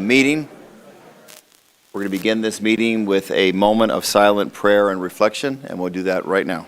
meeting. We're going to begin this meeting with a moment of silent prayer and reflection, and we'll do that right now.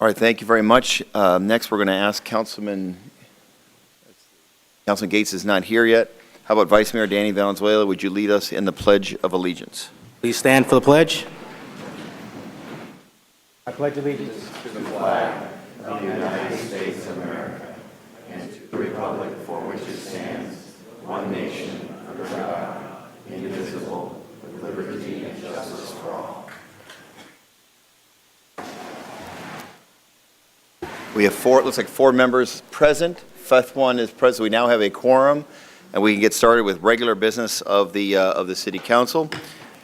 All right, thank you very much. Next, we're going to ask Councilman Gates is not here yet. How about Vice Mayor Danny Valenzuela? Would you lead us in the Pledge of Allegiance? Please stand for the pledge. I pledge allegiance to the flag of the United States of America and to the republic for which it stands, one nation, under God, indivisible, with liberty and justice for all. We have looks like four members present. Fifth one is present. We now have a quorum, and we can get started with regular business of the City Council.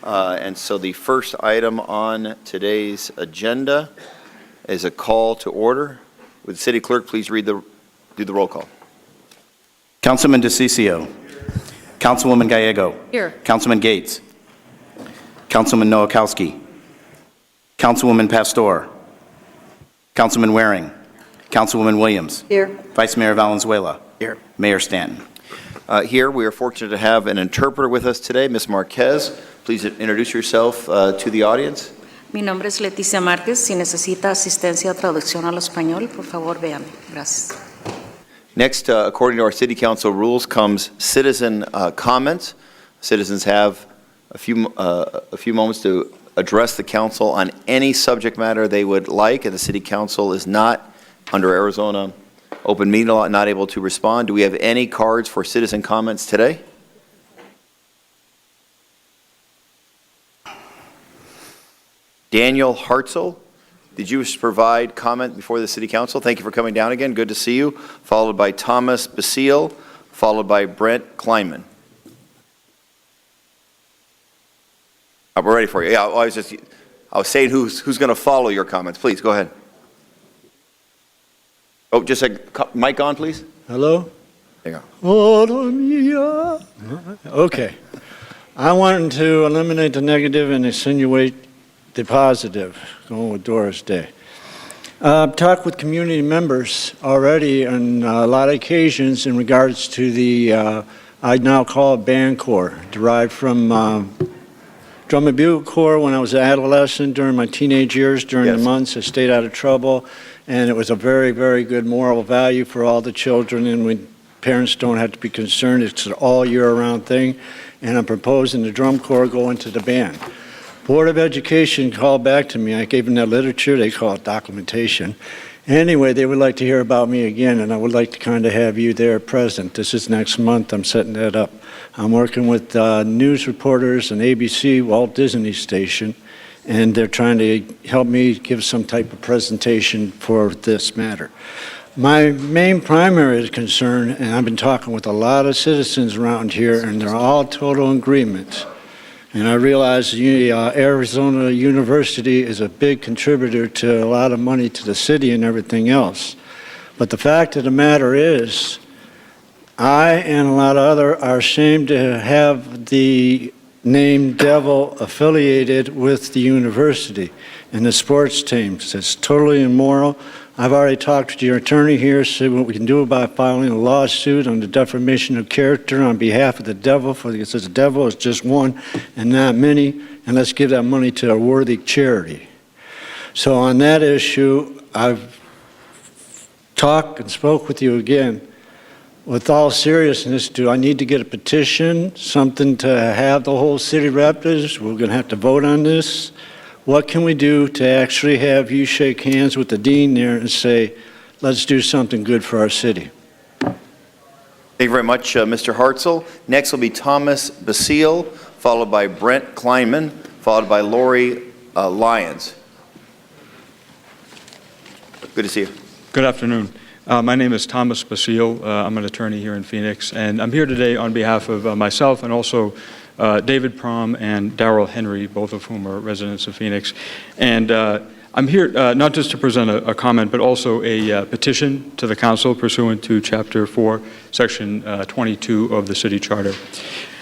And so the first item on today's agenda is a call to order. Would the City Clerk please do the roll call? Councilman DeCiccio. Councilwoman Gallego. Here. Councilman Gates. Councilman Nowakowski. Councilwoman Pastor. Councilman Waring. Councilwoman Williams. Here. Vice Mayor Valenzuela. Here. Mayor Stanton. Here, we are fortunate to have an interpreter with us today, Ms. Marquez. Please introduce yourself to the audience. Mi nombre es Leticia Márquez. Si necesita asistencia o traducción al español, por favor, véame. Gracias. Next, according to our City Council rules, comes citizen comments. Citizens have a few moments to address the council on any subject matter they would like, and the City Council is not, under Arizona open meeting law, not able to respond. Do we have any cards for citizen comments today? Daniel Hartzell, did you provide comment before the City Council? Thank you for coming down again. Good to see you. Followed by Thomas Basile, followed by Brent Kleinman. We're ready for you. Yeah, I was saying who's going to follow your comments. Please, go ahead. Oh, just a mic on, please. Hello? There you go. Okay. I wanted to eliminate the negative and insinuate the positive, going with Doris Day. I've talked with community members already on a lot of occasions in regards to the, I now call it band corps, derived from drum and bugle corps when I was an adolescent during my teenage years, during the months I stayed out of trouble. And it was a very, very good moral value for all the children, and when parents don't have to be concerned, it's an all year round thing. And I'm proposing the drum corps go into the band. Board of Education called back to me. I gave them that literature. They call it documentation. Anyway, they would like to hear about me again, and I would like to kind of have you there present. This is next month. I'm setting that up. I'm working with news reporters and ABC, Walt Disney Station, and they're trying to help me give some type of presentation for this matter. My main primary concern, and I've been talking with a lot of citizens around here, and they're all total in agreement. And I realize Arizona University is a big contributor to a lot of money to the city and everything else. But the fact of the matter is, I and a lot of others are ashamed to have the name Devil affiliated with the university and the sports teams. It's totally immoral. I've already talked to your attorney here, see what we can do about filing a lawsuit on the defamation of character on behalf of the devil, because the devil is just one and not many, and let's give that money to a worthy charity. So on that issue, I've talked and spoke with you again. With all seriousness, do I need to get a petition, something to have the whole city reps? We're going to have to vote on this. What can we do to actually have you shake hands with the dean there and say, let's do something good for our city. Thank you very much, Mr. Hartzell. Next will be Thomas Basile, followed by Brent Kleinman, followed by Lori Lyons. Good to see you. Good afternoon. My name is Thomas Basile. I'm an attorney here in Phoenix, and I'm here today on behalf of myself and also David Prom and Darrell Henry, both of whom are residents of Phoenix. And I'm here not just to present a comment, but also a petition to the council pursuant to Chapter 4, Section 22 of the City Charter.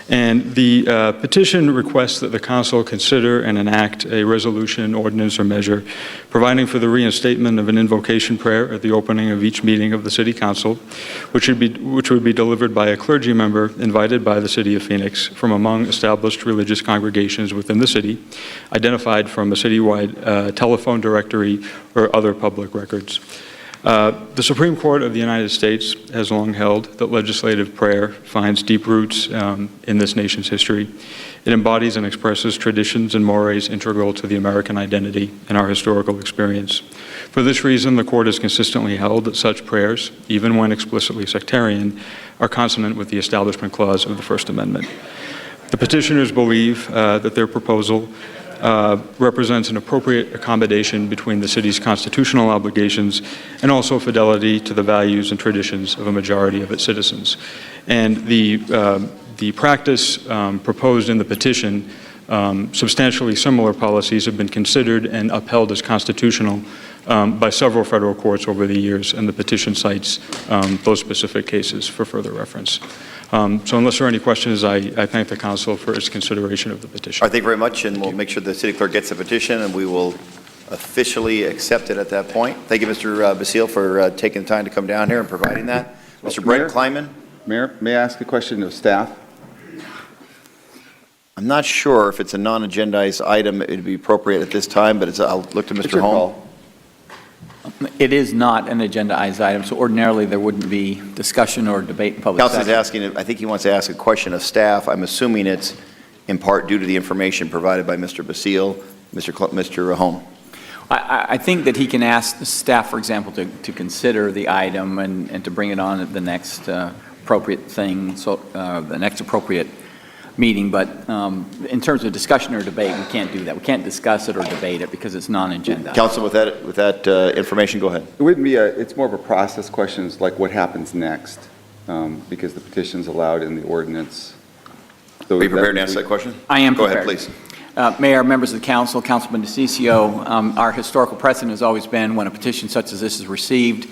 And the petition requests that the council consider and enact a resolution, ordinance, or measure providing for the reinstatement of an invocation prayer at the opening of each meeting of the City Council, which would be delivered by a clergy member invited by the City of Phoenix from among established religious congregations within the city, identified from a citywide telephone directory or other public records. The Supreme Court of the United States has long held that legislative prayer finds deep roots in this nation's history. It embodies and expresses traditions and mores integral to the American identity and our historical experience. For this reason, the Court has consistently held that such prayers, even when explicitly sectarian, are consonant with the Establishment Clause of the First Amendment. The petitioners believe that their proposal represents an appropriate accommodation between the city's constitutional obligations and also fidelity to the values and traditions of a majority of its citizens. And the practice proposed in the petition, substantially similar policies have been considered and upheld as constitutional by several federal courts over the years, and the petition cites those specific cases for further reference. So unless there are any questions, I thank the council for its consideration of the petition. All right, thank you very much, and we'll make sure the city clerk gets the petition, and we will officially accept it at that point. Thank you, Mr. Basile, for taking the time to come down here and providing that. Mr. Brent Kleinman? Mayor, may I ask a question of staff? I'm not sure if it's a non-agendized item, it would be appropriate at this time, but I'll look to Mr. Holm. It is not an agendized item, so ordinarily there wouldn't be discussion or debate in public Council's session. asking, I think he wants to ask a question of staff. I'm assuming it's in part due to the information provided by Mr. Basile. Mr. Holm. I think that he can ask the staff, for example, to consider the item and to bring it on at the next appropriate thing, so the next appropriate meeting. But in terms of discussion or debate, we can't do that. We can't discuss it or debate it because it's non-agenda. Council, with that information, go ahead. It wouldn't be it's more of a process question, like what happens next, because the petition's allowed in the ordinance. So Are you prepared to answer that question? I am Go prepared. ahead, please. Mayor, members of the council, Councilman DeCiccio, our historical precedent has always been when a petition such as this is received,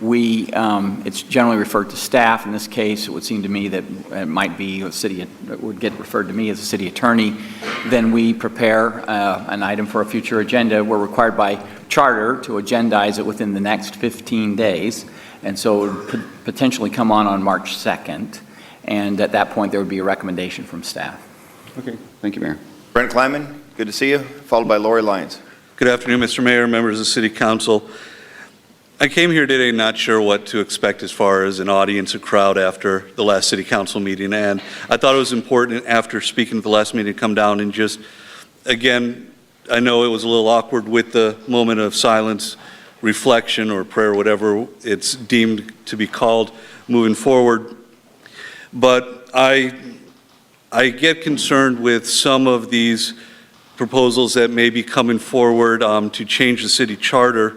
it's generally referred to staff. In this case, it would seem to me that it might be it would get referred to me as a city attorney. Then we prepare an item for a future agenda. We're required by charter to agendize it within the next 15 days. And so it would potentially come on March 2nd. And at that point, there would be a recommendation from staff. Okay, thank you, Mayor. Brent Kleinman, good to see you, followed by Lori Lyons. Good afternoon, Mr. Mayor, members of the City Council. I came here today not sure what to expect as far as an audience, a crowd after the last City Council meeting, and I thought it was important after speaking at the last meeting to come down and just, again, I know it was a little awkward with the moment of silence, reflection, or prayer, whatever it's deemed to be called moving forward, but I get concerned with some of these proposals that may be coming forward to change the city charter.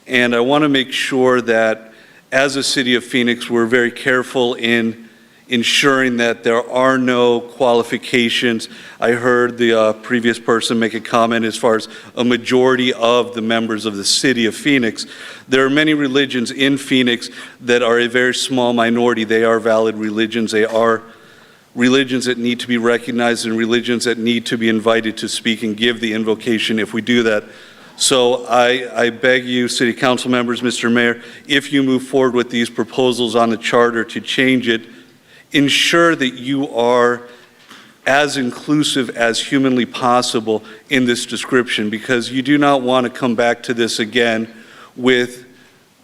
And I want to make sure that as a city of Phoenix, we're very careful in ensuring that there are no qualifications. I heard the previous person make a comment as far as a majority of the members of the city of Phoenix. There are many religions in Phoenix that are a very small minority. They are valid religions. They are religions that need to be recognized and religions that need to be invited to speak and give the invocation if we do that. So I beg you, City Council members, Mr. Mayor, if you move forward with these proposals on the charter to change it, ensure that you are as inclusive as humanly possible in this description, because you do not want to come back to this again with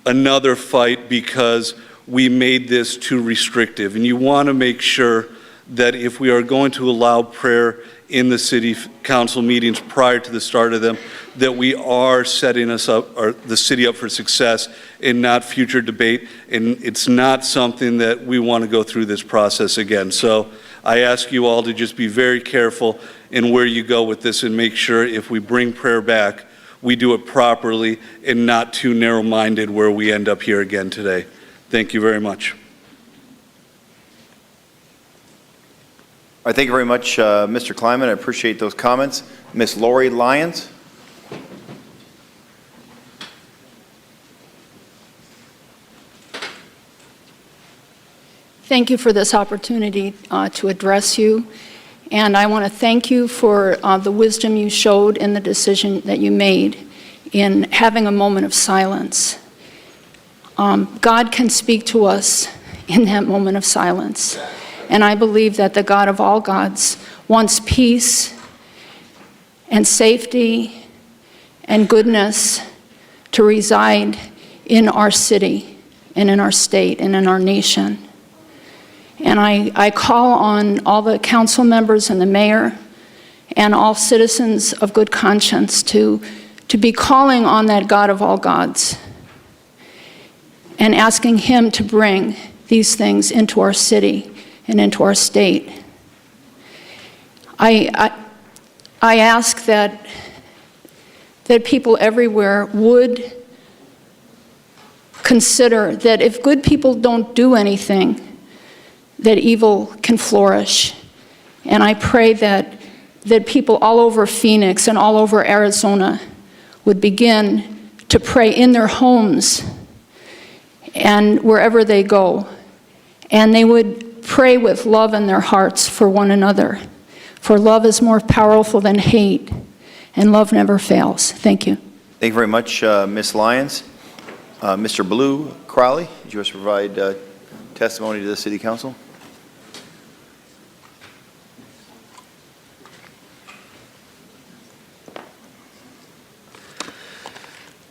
another fight because we made this too restrictive. And you want to make sure that if we are going to allow prayer in the city council meetings prior to the start of them, that we are setting us up, or the city up for success and not future debate. And it's not something that we want to go through this process again. So I ask you all to just be very careful in where you go with this and make sure if we bring prayer back, we do it properly and not too narrow-minded where we end up here again today. Thank you very much. All right, thank you very much, Mr. Kleiman. I appreciate those comments. Ms. Lori Lyons. Thank you for this opportunity to address you. And I want to thank you for the wisdom you showed in the decision that you made in having a moment of silence. God can speak to us in that moment of silence. And I believe that the God of all gods wants peace and safety and goodness to reside in our city and in our state and in our nation. And I call on all the council members and the mayor and all citizens of good conscience to be calling on that God of all gods and asking him to bring these things into our city and into our state. I ask that people everywhere would consider that if good people don't do anything, that evil can flourish. And I pray that people all over Phoenix and all over Arizona would begin to pray in their homes and wherever they go. And they would pray with love in their hearts for one another. For love is more powerful than hate, and love never fails. Thank you. Thank you very much, Ms. Lyons. Mr. Blue Crowley, did you wish to provide testimony to the City Council?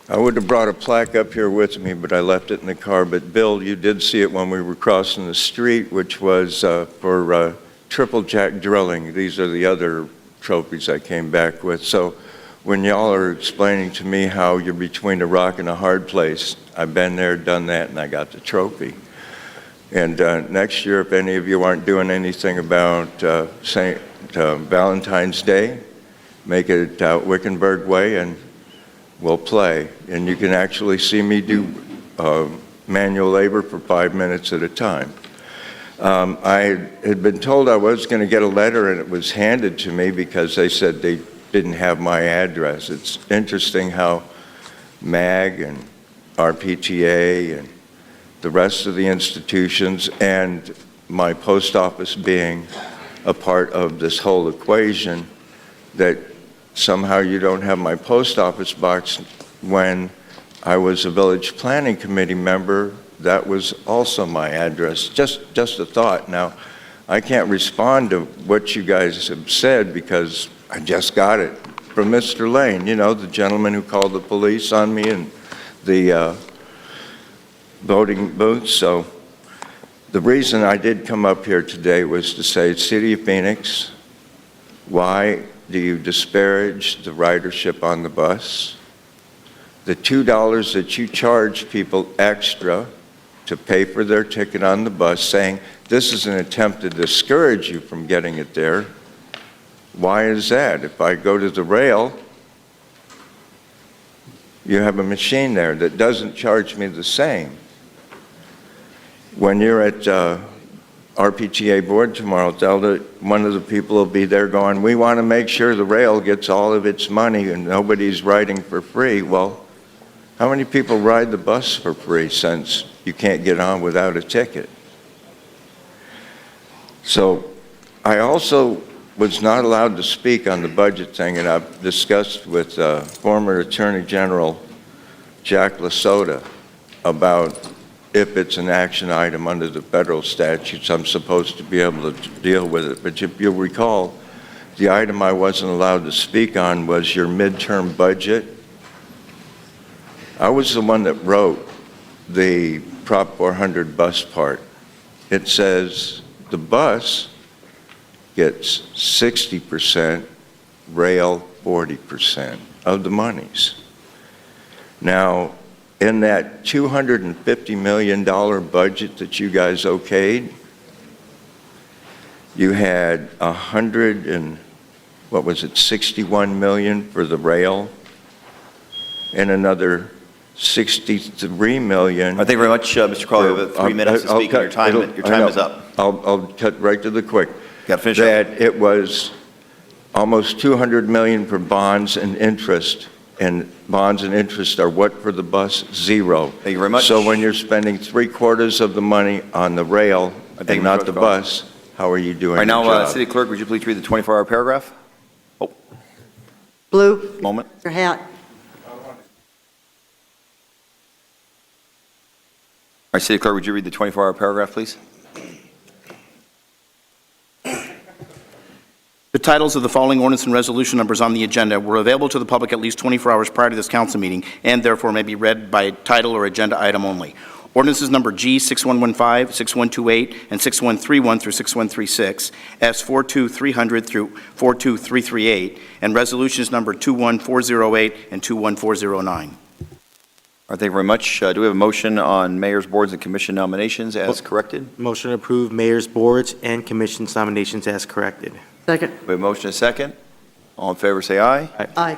I would have brought a plaque up here with me, but I left it in the car. But Bill, you did see it when we were crossing the street, which was for triple jack drilling. These are the other trophies I came back with. So when y'all are explaining to me how you're between a rock and a hard place, I've been there, done that, and I got the trophy. And next year, if any of you aren't doing anything about St. Valentine's Day, make it out Wickenburg Way, and we'll play. And you can actually see me do manual labor for 5 minutes at a time. I had been told I was going to get a letter, and it was handed to me because they said they didn't have my address. It's interesting how MAG and RPTA and the rest of the institutions and my post office being a part of this whole equation, that somehow you don't have my post office box. When I was a village planning committee member, that was also my address. Just a thought. Now, I can't respond to what you guys have said because I just got it from Mr. Lane, you know, the gentleman who called the police on me in the voting booth. So the reason I did come up here today was to say, City of Phoenix, why do you disparage the ridership on the bus? The $2 that you charge people extra to pay for their ticket on the bus, saying this is an attempt to discourage you from getting it there. Why is that? If I go to the rail, you have a machine there that doesn't charge me the same. When you're at RPTA board tomorrow, one of the people will be there going, we want to make sure the rail gets all of its money and nobody's riding for free. Well, how many people ride the bus for free since you can't get on without a ticket? So I also was not allowed to speak on the budget thing, and I've discussed with former Attorney General Jack Lasota about if it's an action item under the federal statutes, I'm supposed to be able to deal with it. But if you'll recall, the item I wasn't allowed to speak on was your midterm budget. I was the one that wrote the Prop 400 bus part. It says the bus gets 60%, rail 40% of the monies. Now, in that $250 million budget that you guys okayed, you had 61 million for the rail, and another 63 million. Thank you very much, Mr. Crowley. You have 3 minutes to speak, and your time is up. I'll cut right to the quick. Got to finish That up. it was almost 200 million for bonds and interest, and bonds and interest are what for the bus? Zero. Thank you very much. So when you're spending 3/4 of the money on the rail Thank you, and not Mr. the Crowley. bus, how are you doing All right, your now, job? City Clerk, would you please read the 24-hour paragraph? Blue, Moment. your hat. All right, City Clerk, would you read the 24-hour paragraph, please? The titles of the following ordinance and resolution numbers on the agenda were available to the public at least 24 hours prior to this council meeting and therefore may be read by title or agenda item only. Ordinances number G 6115, 6128, and 6131 through 6136, S 42300 through 42338, and resolutions number 21408 and 21409. All right, thank you very much. Do we have a motion on mayor's, boards, and commission nominations as corrected? Motion to approve mayor's, boards, and commission's nominations as corrected. Second. We have a motion and a second. All in favor, say aye. Aye.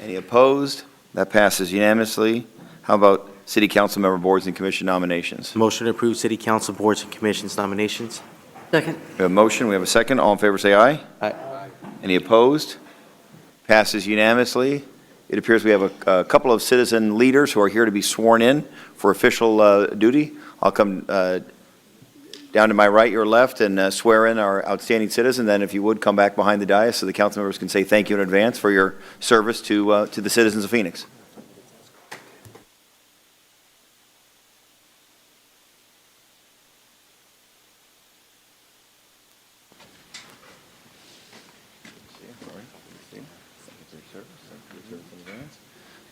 Any opposed? That passes unanimously. How about city council member, boards, and commission nominations? Motion to approve city council, boards, and commission's nominations. Second. We have a motion, we have a second. All in favor, say aye. Aye. Any opposed? Passes unanimously. It appears we have a couple of citizen leaders who are here to be sworn in for official duty. I'll come down to my right, your left, and swear in our outstanding citizen. Then, if you would, come back behind the dais so the council members can say thank you in advance for your service to the citizens of Phoenix.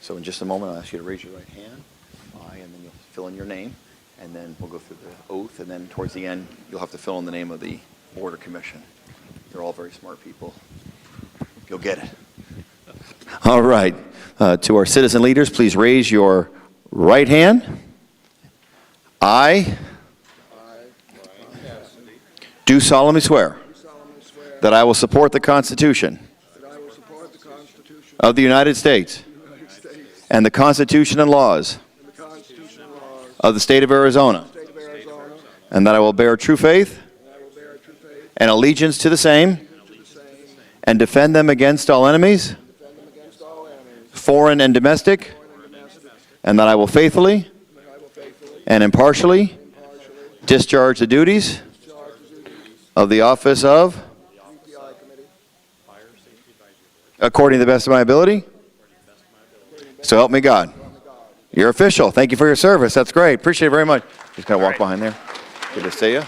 So in just a moment, I'll ask you to raise your right hand, and then you'll fill in your name, and then we'll go through the oath, and then towards the end, you'll have to fill in the name of the board or commission. You're all very smart people. You'll get it. All right. To our citizen leaders, please raise your right hand. I do solemnly swear that I will support the Constitution of the United States and the Constitution and laws of the state of Arizona, and that I will bear true faith and allegiance to the same and defend them against all enemies, foreign and domestic, and that I will faithfully and impartially discharge the duties of the office of, according to the best of my ability. So help me God. You're official. Thank you for your service. That's great. Appreciate it very much. Just kind of walk behind there. Good to see you.